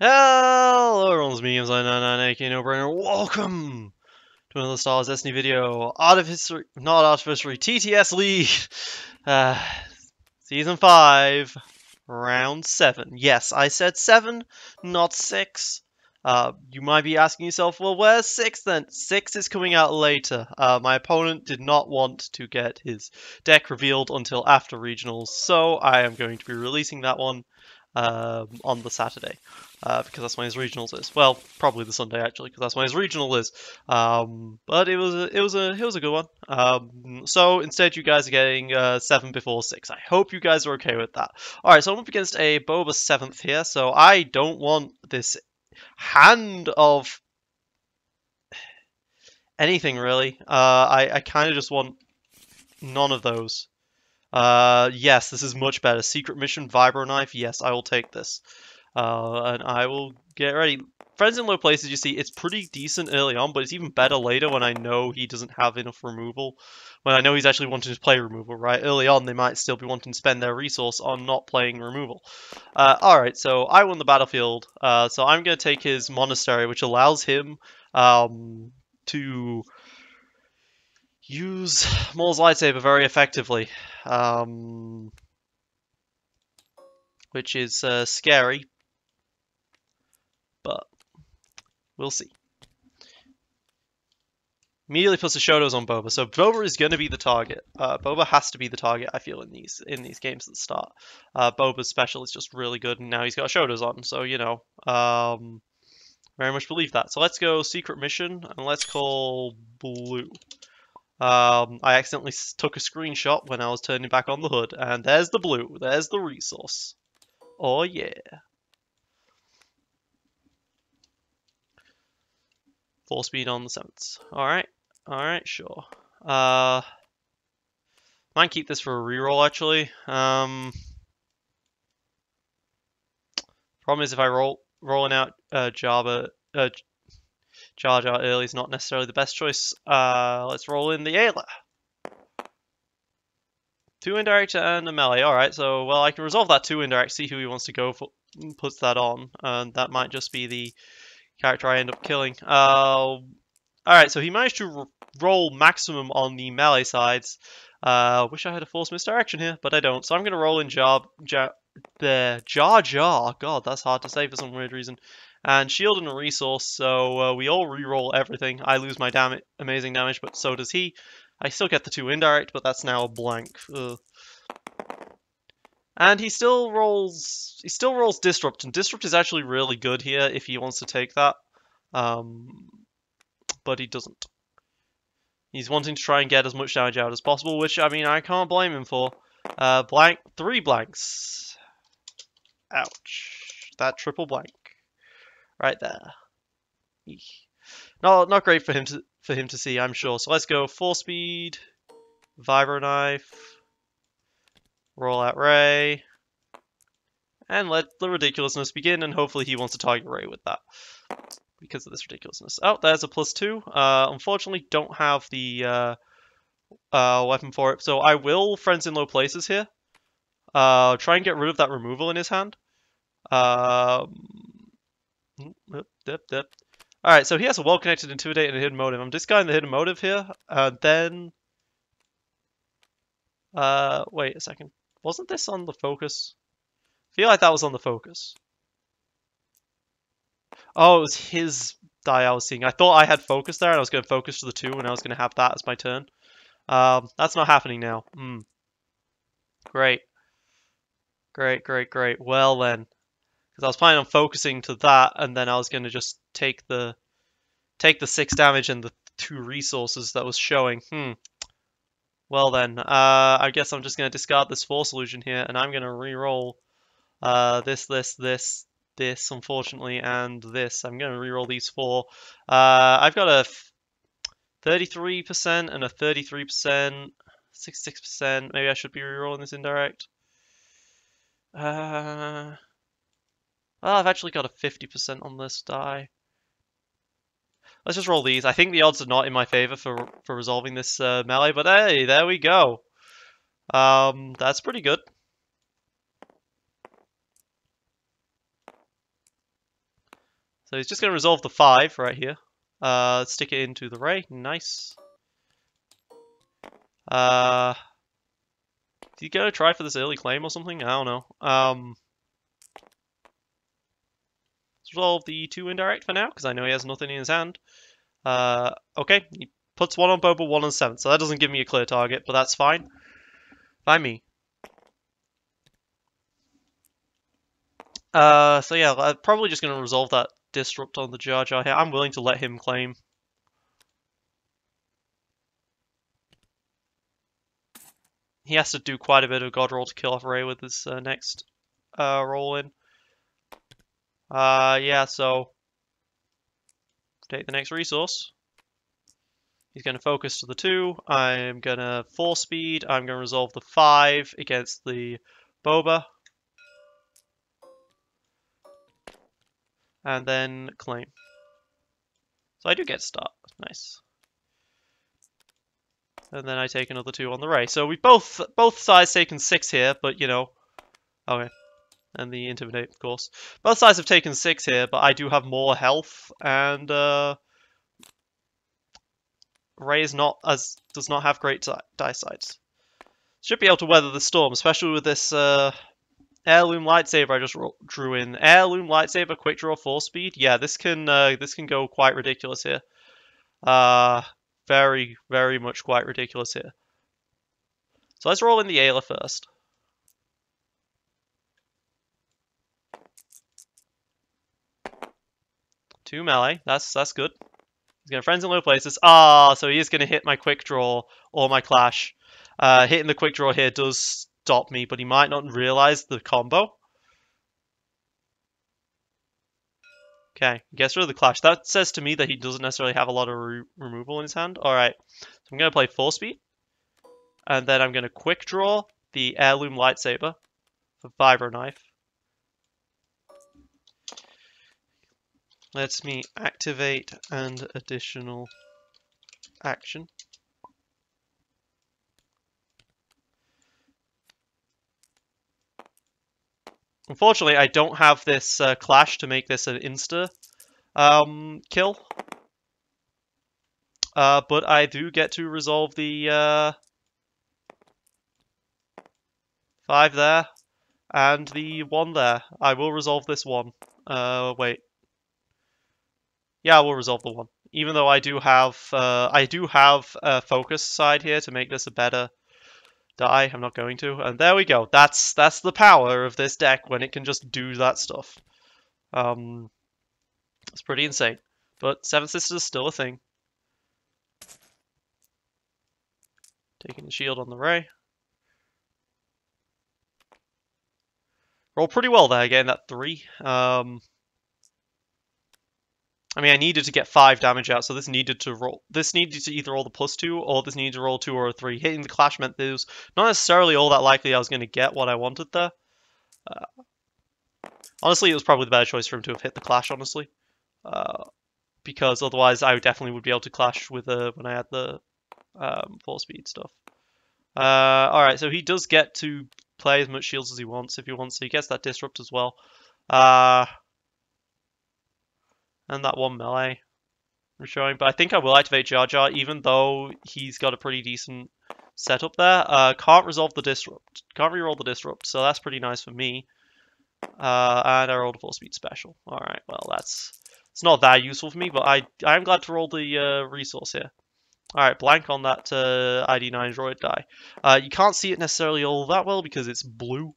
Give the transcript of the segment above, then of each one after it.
Hello everyone, it's me, Games99, aka No Brainer. Welcome to another Star Wars Destiny video. Art of History, not Art of History, TTS League. Uh, Season 5, Round 7. Yes, I said 7, not 6. You might be asking yourself, well, where's 6 then? 6 is coming out later. My opponent did not want to get his deck revealed until after regionals, so I am going to be releasing that one on the Saturday. Because that's when his regionals is. Well, probably the Sunday actually, because that's when his regional is. But it was a good one. So instead, you guys are getting 7 before 6. I hope you guys are okay with that. All right, so I'm up against a Boba 7th here, so I don't want this hand of anything really. I kind of just want none of those. Yes, this is much better. Secret mission, Vibro Knife. Yes, I will take this. And I will get ready. Friends in low places, you see, it's pretty decent early on, but it's even better later when I know he doesn't have enough removal. When I know he's actually wanting to play removal, right? Early on, they might still be wanting to spend their resource on not playing removal. Alright, so I won the battlefield. So I'm going to take his monastery, which allows him to use Maul's lightsaber very effectively. Which is scary, but we'll see. Immediately puts the Shotos on Boba, so Boba is going to be the target. Boba has to be the target, I feel, in these games at the start. Boba's special is just really good, and now he's got Shotos on, so you know, very much believe that. So let's go Secret Mission, and let's call Blue. I accidentally took a screenshot when I was turning back on the hood, and there's the blue. There's the resource. Oh yeah. Full speed on the 7th. Alright, sure. Might keep this for a reroll actually. Problem is if I rolling out Jar Jar early is not necessarily the best choice. Let's roll in the Ayla. 2 indirect and a melee. Alright, so well I can resolve that 2 indirect, see who he wants to go for, puts that on, and that might just be the character I end up killing. Alright, so he managed to roll maximum on the melee sides. Wish I had a force misdirection here, but I don't. So I'm going to roll in Jar Jar. God, that's hard to say for some weird reason. And shield and a resource, so we all re-roll everything. I lose my amazing damage, but so does he. I still get the 2 indirect, but that's now a blank. Ugh. And he still rolls Disrupt, and Disrupt is actually really good here if he wants to take that. But he doesn't. He's wanting to try and get as much damage out as possible, which, I mean, I can't blame him for. 3 blanks. Ouch. That triple blank. Right there. Eek. Not great for him to see, I'm sure. So let's go 4 speed, Vibro Knife, roll out Ray, and let the ridiculousness begin, and hopefully he wants to target Ray with that. Because of this ridiculousness. Oh, there's a +2. Unfortunately, don't have the weapon for it, so I will Friends in Low Places here. Try and get rid of that removal in his hand. Alright, so he has a well-connected Intimidate and a Hidden Motive. I'm discarding the Hidden Motive here, then... wait a second. Wasn't this on the focus? I feel like that was on the focus. Oh, it was his die I was seeing. I thought I had focus there, and I was going to focus to the 2, and I was going to have that as my turn. That's not happening now. Great. Great. Well then. Because I was planning on focusing to that, and then I was going to just take the 6 damage and the 2 resources that was showing. Well then, I guess I'm just going to discard this Force Illusion here, and I'm going to re-roll this, unfortunately, and this. I'm going to reroll these 4. I've got a 33% and a 33%, 66%. Maybe I should be rerolling this indirect. Well, I've actually got a 50% on this die. Let's just roll these. I think the odds are not in my favor for resolving this melee, but hey, there we go. That's pretty good. So he's just going to resolve the 5 right here. Stick it into the ray. Nice. Is he going to try for this early claim or something? I don't know. Let's resolve the 2 indirect for now, because I know he has nothing in his hand. Okay, he puts 1 on Boba, 1 on 7th, so that doesn't give me a clear target, but that's fine. By me. So yeah, I'm probably just going to resolve that disrupt on the Jar Jar here. I'm willing to let him claim. He has to do quite a bit of God roll to kill off Rey with his next roll in. Yeah, so take the next resource. He's going to focus to the 2. I'm going to 4 speed. I'm going to resolve the 5 against the Boba. And then claim. So I do get start. Nice. And then I take another 2 on the Ray. So we both sides taken 6 here, but you know. Okay. And the intimidate, of course. Both sides have taken 6 here, but I do have more health, and Ray is does not have great die sides. Should be able to weather the storm, especially with this heirloom lightsaber I just drew in. Heirloom lightsaber, quick draw, 4 speed. Yeah, this can go quite ridiculous here. Very, very much quite ridiculous here. So let's roll in the Ayla first. Two melee. That's good. He's gonna friends in low places. So he is gonna hit my quick draw or my clash. Hitting the quick draw here does stop me, but he might not realize the combo. Okay, gets rid of the clash. That says to me that he doesn't necessarily have a lot of removal in his hand. Alright, so I'm going to play 4 speed. And then I'm going to quick draw the heirloom lightsaber for vibro knife. Lets me activate an additional action. Unfortunately, I don't have this clash to make this an insta kill. But I do get to resolve the 5 there and the 1 there. I will resolve this 1. Wait. Yeah, I will resolve the 1. Even though I do have a focus side here to make this a better die. I'm not going to. And there we go. That's the power of this deck when it can just do that stuff. It's pretty insane. But Seven Sisters is still a thing. Taking the shield on the Ray. Roll pretty well there, getting that 3. I mean, I needed to get 5 damage out, so this needed to roll. This needed to either roll the +2, or this needed to roll 2 or a 3. Hitting the clash meant there was not necessarily all that likely I was going to get what I wanted there. Honestly, it was probably the better choice for him to have hit the clash, honestly. Because otherwise I definitely would be able to clash with when I had the 4-speed stuff. Alright, so he does get to play as much shields as he wants if he wants. So he gets that disrupt as well. And that 1 melee I'm showing. But I think I will activate Jar Jar, even though he's got a pretty decent setup there. Can't resolve the disrupt. Can't reroll the disrupt, so that's pretty nice for me. And I rolled a 4-speed special. Alright, well, it's not that useful for me, but I am glad to roll the resource here. Alright, blank on that ID9 droid die. You can't see it necessarily all that well because it's blue.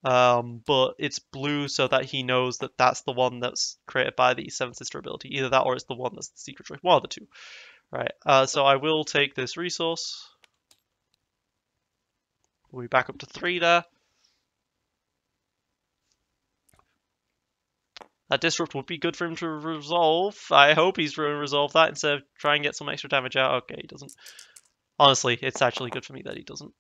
But it's blue so that he knows that that's the one that's created by the Seventh Sister ability. Either that or it's the one that's the secret choice. One of the two. Right, so I will take this resource. We'll be back up to 3 there. That disrupt would be good for him to resolve. I hope he's going to resolve that instead of try and get some extra damage out. Okay, he doesn't. Honestly, it's actually good for me that he doesn't.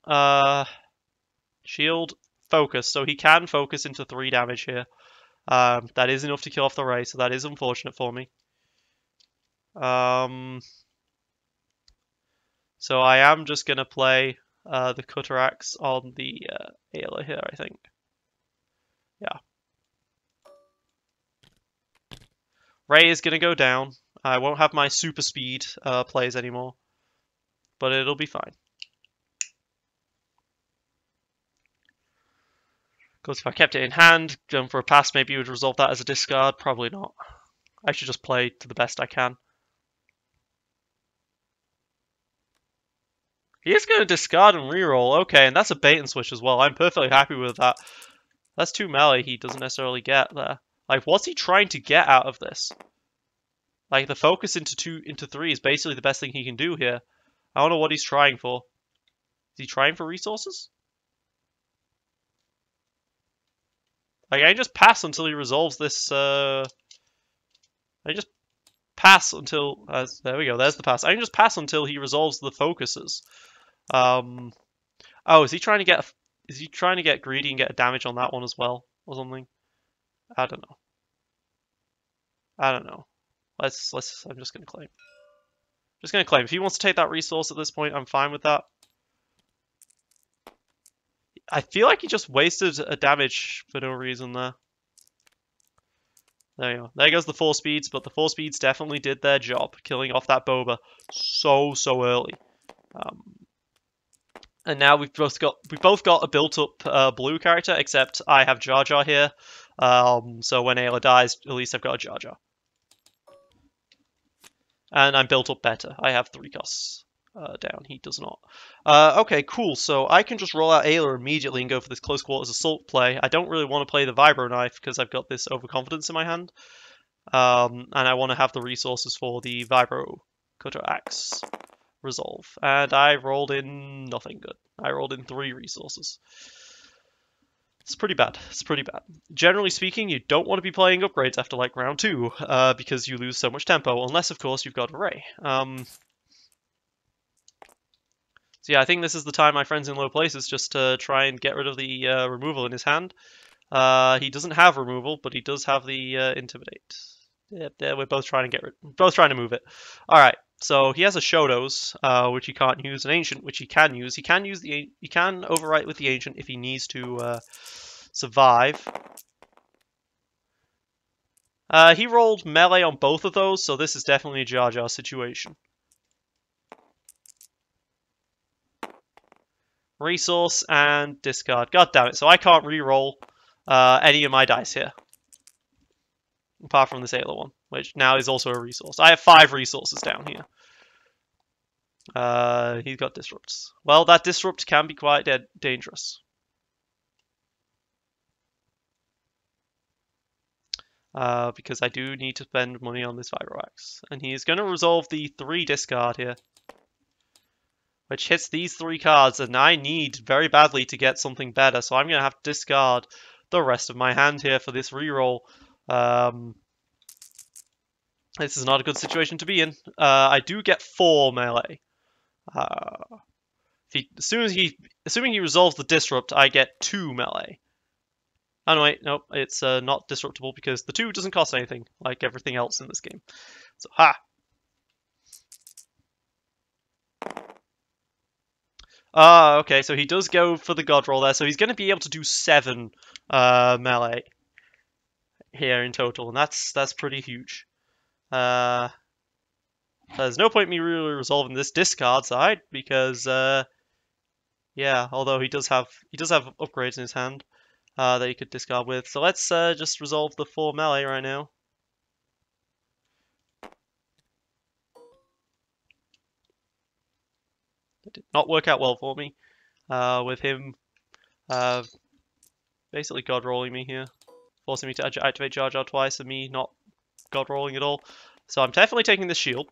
Shield, focus. So he can focus into 3 damage here. That is enough to kill off the Ray, so that is unfortunate for me. So I am just going to play the Cutter Axe on the Ayla here, I think. Yeah. Ray is going to go down. I won't have my super speed plays anymore. But it'll be fine. Because if I kept it in hand, going for a pass, maybe you would resolve that as a discard. Probably not. I should just play to the best I can. He is going to discard and reroll. Okay, and that's a bait and switch as well. I'm perfectly happy with that. That's 2 melee he doesn't necessarily get there. Like, what's he trying to get out of this? Like, the focus into 3 is basically the best thing he can do here. I don't know what he's trying for. Is he trying for resources? Like, I just pass until he resolves this, I just pass until... there we go, there's the pass. I can just pass until he resolves the focuses. Oh, is he trying to get... Is he trying to get greedy and get a damage on that one as well? Or something? I don't know. I don't know. I'm just going to claim. Just going to claim. If he wants to take that resource at this point, I'm fine with that. I feel like he just wasted a damage for no reason there. There you go. There goes the 4 speeds, but the 4 speeds definitely did their job, killing off that boba so early. And now we've both got a built-up blue character, except I have Jar Jar here. So when Ayla dies, at least I've got a Jar Jar. And I'm built up better. I have 3 costs down. He does not. Okay, cool. So I can just roll out Ayla immediately and go for this close quarters assault play. I don't really want to play the Vibro Knife because I've got this overconfidence in my hand. And I want to have the resources for the Vibro Cutter Axe resolve. And I rolled in nothing good. I rolled in 3 resources. It's pretty bad. It's pretty bad. Generally speaking, you don't want to be playing upgrades after like round 2, because you lose so much tempo, unless of course you've got Ray. So yeah, I think this is the time my friend's in low places just to try and get rid of the removal in his hand. He doesn't have removal, but he does have the intimidate. Yep, yeah, we're both trying to move it. All right. So he has a Shotos, which he can't use, an Ancient, which he can use. He can overwrite with the Ancient if he needs to survive. He rolled melee on both of those, so this is definitely a Jar Jar situation. Resource and discard. God damn it! So I can't re-roll any of my dice here, apart from the Sailor one, which now is also a resource. I have 5 resources down here. He's got disrupts. Well, that disrupt can be quite dangerous. Because I do need to spend money on this Vibro Axe. And he's going to resolve the 3 discard here, which hits these 3 cards, and I need very badly to get something better, so I'm going to have to discard the rest of my hand here for this reroll. This is not a good situation to be in. I do get 4 melee. Assuming he resolves the disrupt, I get 2 melee. Oh no, wait, nope, it's not disruptible because the 2 doesn't cost anything, like everything else in this game. So, ha! Okay, so he does go for the God Roll there, so he's going to be able to do 7 melee here in total, and that's pretty huge. There's no point in me really resolving this discard side because, yeah, although he does have upgrades in his hand that he could discard with. So let's just resolve the 4 melee right now. It did not work out well for me with him basically God rolling me here, forcing me to activate Jar Jar twice and me not God rolling at all. So I'm definitely taking this shield.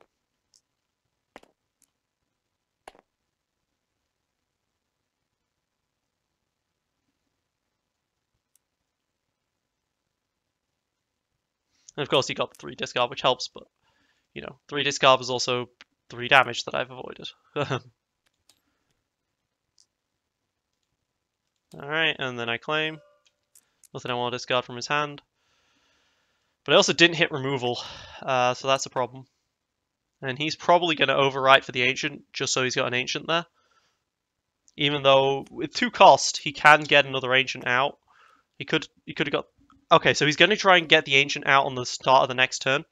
And of course he got 3 discard, which helps, but, you know, 3 discard was also 3 damage that I've avoided. Alright, and then I claim. Nothing I want to discard from his hand. But I also didn't hit removal, so that's a problem. And he's probably going to overwrite for the Ancient, just so he's got an Ancient there. Even though, with 2 cost, he can get another Ancient out. He could have got... Okay, so he's going to try and get the Ancient out on the start of the next turn.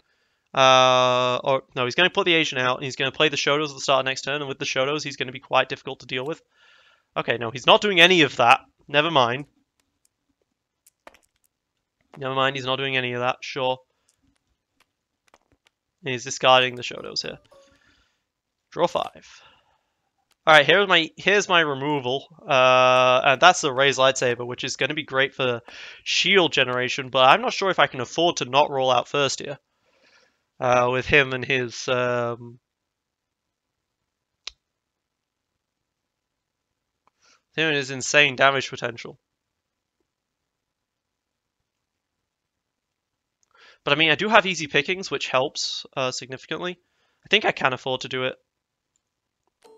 Or no, he's going to put the Asian out, and he's going to play the Shotos at the start of next turn, and with the Shotos, he's going to be quite difficult to deal with. Okay, no, he's not doing any of that. Never mind. Never mind, he's not doing any of that, sure. And he's discarding the Shotos here. Draw 5. Alright, here's my removal. And that's the Raised Lightsaber, which is going to be great for shield generation, but I'm not sure if I can afford to not roll out first here. With him and his insane damage potential. But I mean, I do have easy pickings, which helps significantly. I think I can afford to do it.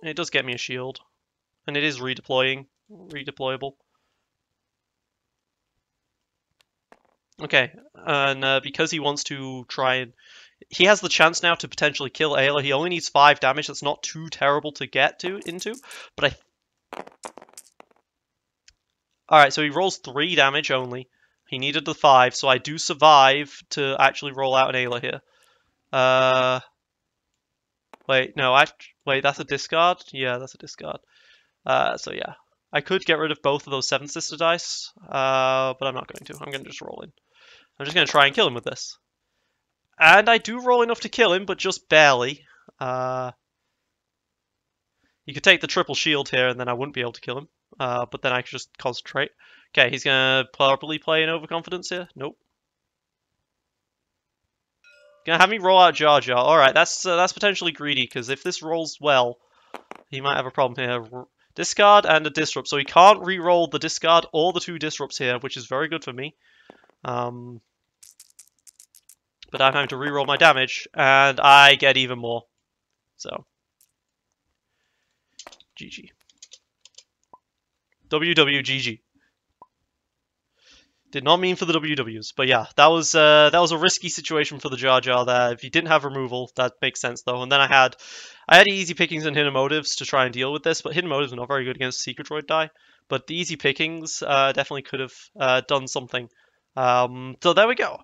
And it does get me a shield. And it is redeployable. Okay, and because he wants to try and... He has the chance now to potentially kill Ayla. He only needs 5 damage. That's not too terrible to get into. But Alright, so he rolls 3 damage only. He needed the 5, so I do survive to actually roll out an Ayla here. Wait, no, wait, that's a discard? Yeah, that's a discard. So yeah. I could get rid of both of those 7 sister dice, but I'm not going to. I'm going to just roll in. I'm just going to try and kill him with this. And I do roll enough to kill him, but just barely. You could take the triple shield here, and then I wouldn't be able to kill him. But then I could just concentrate. Okay, he's going to probably play an overconfidence here. Nope. Gonna have me roll out Jar Jar. Alright, that's potentially greedy, because if this rolls well, he might have a problem here. Discard and a disrupt, so he can't re-roll the discard or the 2 disrupts here, which is very good for me. But I'm having to re-roll my damage, and I get even more. So, GG. WWGG. Did not mean for the WWs, but yeah, that was a risky situation for the Jar Jar there. If he didn't have removal, that makes sense though. And then I had easy pickings and hidden motives to try and deal with this, but hidden motives are not very good against Secret Droid die. But the easy pickings definitely could have done something. So there we go.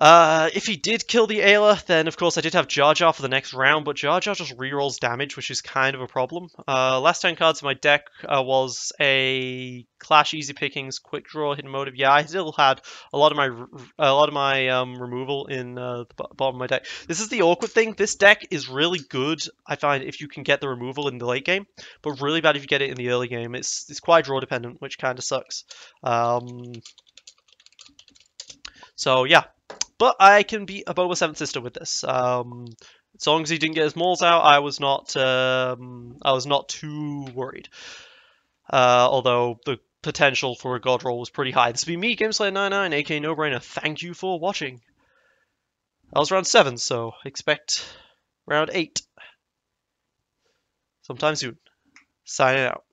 If he did kill the Ayla, then of course I did have Jar Jar for the next round, but Jar Jar just rerolls damage, which is kind of a problem. Last 10 cards in my deck was a Clash Easy Pickings, Quick Draw, Hidden Motive. Yeah, I still had a lot of my removal in the bottom of my deck. This is the awkward thing. This deck is really good, I find, if you can get the removal in the late game, but really bad if you get it in the early game. It's quite draw dependent, which kind of sucks. So yeah. But I can beat a Boba 7th sister with this. As long as he didn't get his mauls out, I was not too worried. Although the potential for a god roll was pretty high. This has been me, GameSlayer99, aka No Brainer. Thank you for watching. That was round 7, so expect round 8 sometime soon. Signing out.